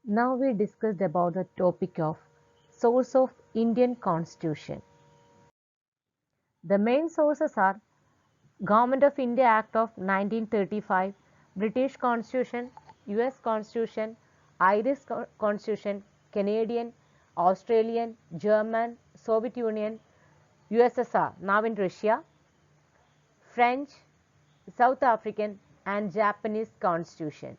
Now we discussed about the topic of source of Indian Constitution. The main sources are Government of India Act of 1935, British Constitution, US Constitution, Irish Constitution, Canadian, Australian, German, Soviet Union, USSR, now in Russia, French, South African and Japanese Constitution.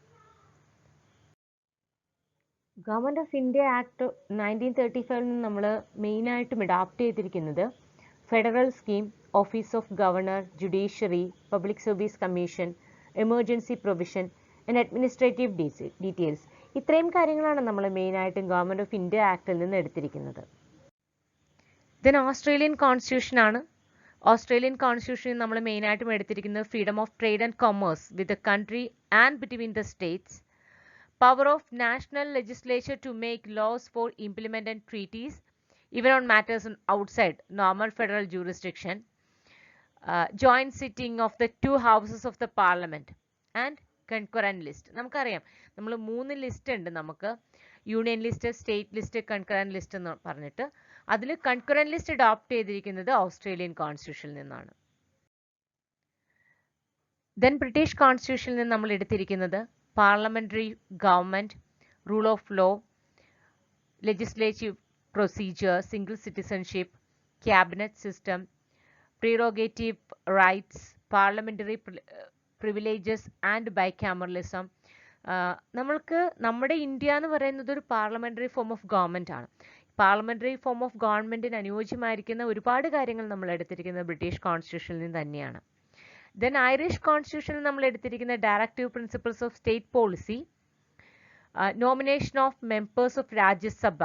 Government of India act 1935 നമ്മൾ മെയിനായിട്ടും adapt ചെയ്തിരിക്കുന്നത് federal scheme, office of governor, judiciary, public service commission, emergency provision and administrative details, ഇത്രയും കാര്യങ്ങളാണ് നമ്മൾ മെയിനായിട്ടും government of India ആക്ടിൽ നിന്ന് എടുത്തിരിക്കുന്നത്. Then Australian constitution ആണ്. ഓസ്ട്രേലിയൻ കോൺസ്റ്റിറ്റ്യൂഷനിൽ നമ്മൾ മെയിനായിട്ടും എടുത്തിരിക്കുന്നത് freedom of trade and commerce with the country and between the States, power of national legislature to make laws for implementing treaties even on matters outside normal federal jurisdiction, joint sitting of the two houses of the parliament and concurrent list. നമുക്കറിയാം നമ്മൾ 3 list ഉണ്ട്, നമുക്ക് union list, state list, concurrent list എന്ന് പറഞ്ഞിട്ട്. അതിൽ concurrent list adopt ചെയ്തിരിക്കുന്നത് Australian കോൺസ്റ്റിറ്റ്യൂഷനിൽ നിന്നാണ്. Then British കോൺസ്റ്റിറ്റ്യൂഷനിൽ നിന്ന് നമ്മൾ എടുത്തിരിക്കുന്നത് parliamentary government, rule of law, legislative procedure, single citizenship, cabinet system, prerogative rights, parliamentary privileges and bicameralism. നമ്മൾക്ക് നമ്മുടെ ഇന്ത്യ എന്ന് പറയുന്നത് ഒരു പാർലമെന്ററി ഫോം ഓഫ് ഗവൺമെന്റ് ആണ്. പാർലമെന്ററി ഫോം ഓഫ് ഗവൺമെന്റിന് അനുയോജ്യമായിരിക്കുന്ന ഒരുപാട് കാര്യങ്ങൾ നമ്മൾ എടുത്തിരിക്കുന്നത് ബ്രിട്ടീഷ് കോൺസ്റ്റിറ്റ്യൂഷനിൽ നിന്ന് തന്നെയാണ്. ദെൻ ഐറിഷ് കോൺസ്റ്റിറ്റ്യൂഷനിൽ നമ്മൾ എടുത്തിരിക്കുന്ന directive principles of state policy, nomination of members of Rajya Sabha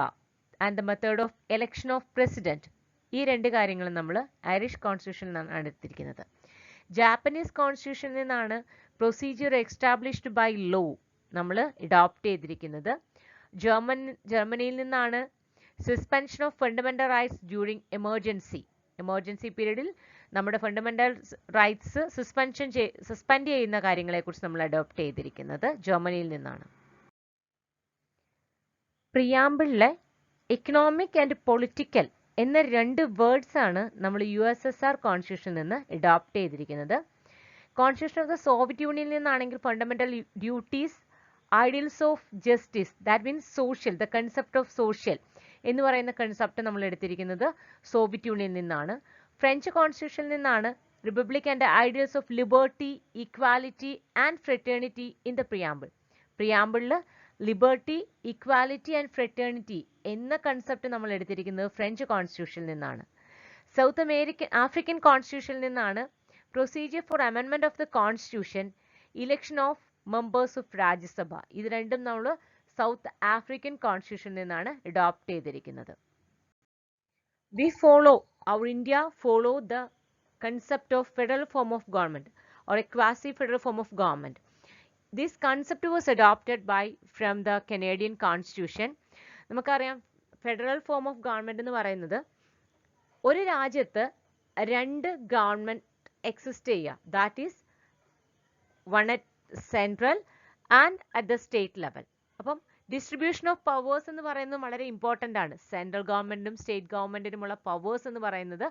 and the method of election of president, ഈ 2 കാര്യങ്ങളും നമ്മൾ ഐറിഷ് കോൺസ്റ്റിറ്റ്യൂഷനിൽ നിന്നാണ് എടുത്തിരിക്കുന്നത്. ജാപ്പനീസ് കോൺസ്റ്റിറ്റ്യൂഷനിൽ നിന്നാണ് പ്രൊസീജിയർ എസ്റ്റാബ്ലിഷ്ഡ് ബൈ ലോ നമ്മൾ അഡോപ്റ്റ് ചെയ്തിരിക്കുന്നത്. ജർമ്മനിയിൽ നിന്നാണ് suspension of fundamental rights during emergency പീരീഡിൽ നമ്മുടെ ഫണ്ടമെന്റൽ റൈറ്റ്സ് സസ്പെൻഡ് ചെയ്യുന്ന കാര്യങ്ങളെക്കുറിച്ച് നമ്മൾ അഡോപ്റ്റ് ചെയ്തിരിക്കുന്നത് ജർമ്മനിയിൽ നിന്നാണ്. പ്രിയാമ്പിളിലെ എക്കണോമിക് ആൻഡ് പൊളിറ്റിക്കൽ എന്ന 2 വേർഡ്സ് ആണ് നമ്മൾ USSR കോൺസ്റ്റിറ്റ്യൂഷനിൽ നിന്ന് അഡോപ്റ്റ് ചെയ്തിരിക്കുന്നത്. കോൺസ്റ്റിറ്റ്യൂഷൻ ഓഫ് ദ സോവിയറ്റ് യൂണിയനിൽ നിന്നാണെങ്കിൽ fundamental duties, ideals of justice, that means social, the concept of social എന്ന് പറയുന്ന കൺസെപ്റ്റ് നമ്മൾ എടുത്തിരിക്കുന്നത് സോവിയറ്റ് യൂണിയനിൽ നിന്നാണ്. ഫ്രഞ്ച് കോൺസ്റ്റിറ്റ്യൂഷനിൽ നിന്നാണ് republic and ideals of liberty, equality and fraternity in the പ്രിയാമ്പിളിൽ ലിബർട്ടി, ഈക്വാലിറ്റി ആൻഡ് ഫ്രെറ്റേണിറ്റി എന്ന കൺസെപ്റ്റ് നമ്മൾ എടുത്തിരിക്കുന്നത് ഫ്രഞ്ച് കോൺസ്റ്റിറ്റ്യൂഷനിൽ നിന്നാണ്. ആഫ്രിക്കൻ കോൺസ്റ്റിറ്റ്യൂഷനിൽ നിന്നാണ് പ്രൊസീജിയർ ഫോർ അമെൻമെന്റ് of the constitution, election of members of Rajya Sabha, ഇത് രണ്ടും നമ്മൾ സൗത്ത് ആഫ്രിക്കൻ കോൺസ്റ്റിറ്റ്യൂഷനിൽ നിന്നാണ് അഡോപ്റ്റ് ചെയ്തിരിക്കുന്നത്. Our India follow the concept of federal form of government or a quasi-federal form of government. This concept was adopted from the Canadian Constitution. നമുക്കറിയാം federal form of government എന്ന് പറയുന്നത് ഒരു രാജ്യത്ത് 2 government exist ചെയ്യുക, that is one at central and at the state level. അപ്പം distribution of powers എന്ന് പറയുന്നത് വളരെ ഇമ്പോർട്ടൻ്റ് ആണ്. സെൻട്രൽ ഗവൺമെന്റിനും സ്റ്റേറ്റ് ഗവൺമെന്റിനുമുള്ള പവേഴ്സ് എന്ന് പറയുന്നത്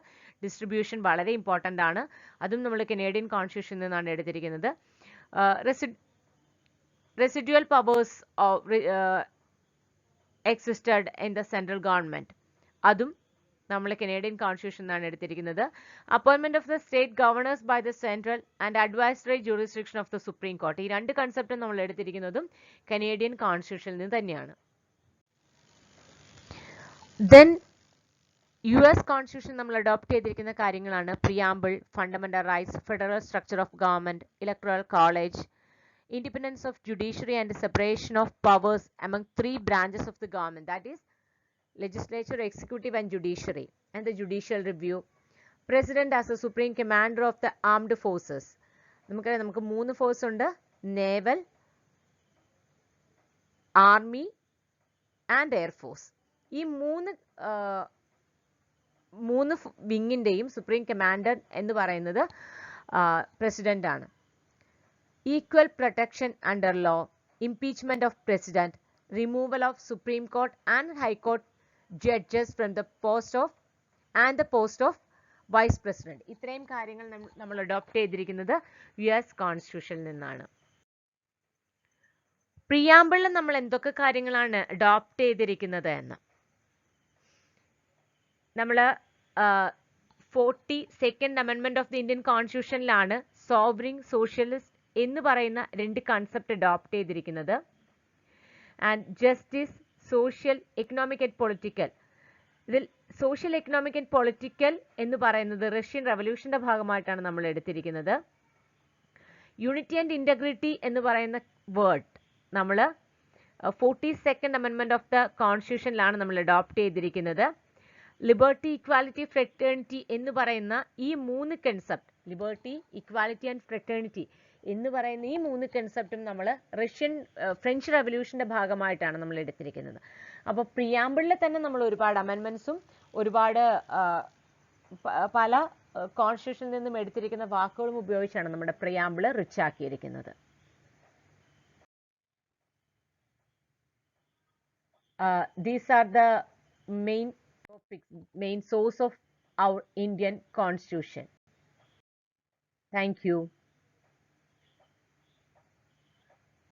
ഡിസ്ട്രിബ്യൂഷൻ വളരെ ഇമ്പോർട്ടൻ്റ് ആണ്. അതും നമ്മൾ കനേഡിയൻ കോൺസ്റ്റിറ്റ്യൂഷനിൽ നിന്നാണ് എടുത്തിരിക്കുന്നത്. Residual powers existed in the central government, അതും നമ്മൾ കനേഡിയൻ കോൺസ്റ്റിറ്റ്യൂഷൻ എന്നാണ് എടുത്തിരിക്കുന്നത്. അപ്പോയിൻമെന്റ് of the state governors by the central and advisory jurisdiction of the supreme court, ഈ 2 കൺസെപ്റ്റും നമ്മൾ എടുത്തിരിക്കുന്നതും കനേഡിയൻ കോൺസ്റ്റിറ്റ്യൂഷനിൽ നിന്ന് തന്നെയാണ്. ദെൻ US കോൺസ്റ്റിറ്റ്യൂഷൻ നമ്മൾ അഡോപ്റ്റ് ചെയ്തിരിക്കുന്ന കാര്യങ്ങളാണ് preamble, fundamental rights, federal structure of government, electoral college, independence of judiciary and separation of powers among 3 branches of the government, that is legislature, executive and judiciary, and the judicial review, president as the supreme commander of the armed forces. നമുക്ക് 3 force ഉണ്ട്, naval, army and air force. ഈ 3 വിങ്ങിൻ്റെയും supreme commander എന്ന് പറയുന്നത് president ആണ്. Equal protection under law, impeachment of president, removal of Supreme Court and High Court judges from the post of vice president. ഇത്രയും കാര്യങ്ങൾ നമ്മൾ adopt ചെയ്തിരിക്കുന്നത് US കോൺസ്റ്റിറ്റ്യൂഷനിൽ നിന്നാണ്. പ്രിയാമ്പിളിൽ നമ്മൾ എന്തൊക്കെ കാര്യങ്ങളാണ് അഡോപ്റ്റ് ചെയ്തിരിക്കുന്നത് എന്ന് നമ്മൾ 42nd അമെൻമെന്റ് ഓഫ് ദി ഇന്ത്യൻ കോൺസ്റ്റിറ്റ്യൂഷനിലാണ് സോവറിൻ സോഷ്യലിസ്റ്റ് എന്ന് പറയുന്ന രണ്ട് കൺസെപ്റ്റ് അഡോപ്റ്റ് ചെയ്തിരിക്കുന്നത്. And justice, social, economic and political. ഇതിൽ സോഷ്യൽ, എക്കണോമിക് ആൻഡ് പൊളിറ്റിക്കൽ എന്ന് പറയുന്നത് റഷ്യൻ റവല്യൂഷന്റെ ഭാഗമായിട്ടാണ് നമ്മൾ എടുത്തിരിക്കുന്നത്. യൂണിറ്റി ആൻഡ് ഇന്റഗ്രിറ്റി എന്ന് പറയുന്ന വേർഡ് നമ്മൾ 42nd അമെൻമെന്റ് ഓഫ് ദ കോൺസ്റ്റിറ്റ്യൂഷനിലാണ് നമ്മൾ അഡോപ്റ്റ് ചെയ്തിരിക്കുന്നത്. ലിബർട്ടി, ഇക്വാലിറ്റി, ഫ്രെറ്റേണിറ്റി എന്ന് പറയുന്ന ഈ മൂന്ന് concept, liberty, equality and fraternity എന്ന് പറയുന്ന ഈ മൂന്ന് കൺസെപ്റ്റും നമ്മൾ ഫ്രഞ്ച് റവല്യൂഷന്റെ ഭാഗമായിട്ടാണ് നമ്മൾ എടുത്തിരിക്കുന്നത്. അപ്പോൾ പ്രിയാമ്പിളിൽ തന്നെ നമ്മൾ ഒരുപാട് അമെൻമെന്റ്സും ഒരുപാട് പല കോൺസ്റ്റിറ്റ്യൂഷനിൽ നിന്നും എടുത്തിരിക്കുന്ന വാക്കുകളും ഉപയോഗിച്ചാണ് നമ്മുടെ പ്രിയാമ്പിൾ റിച്ച് ആക്കിയിരിക്കുന്നത്. These are the main topics, main source of our Indian Constitution. Thank you.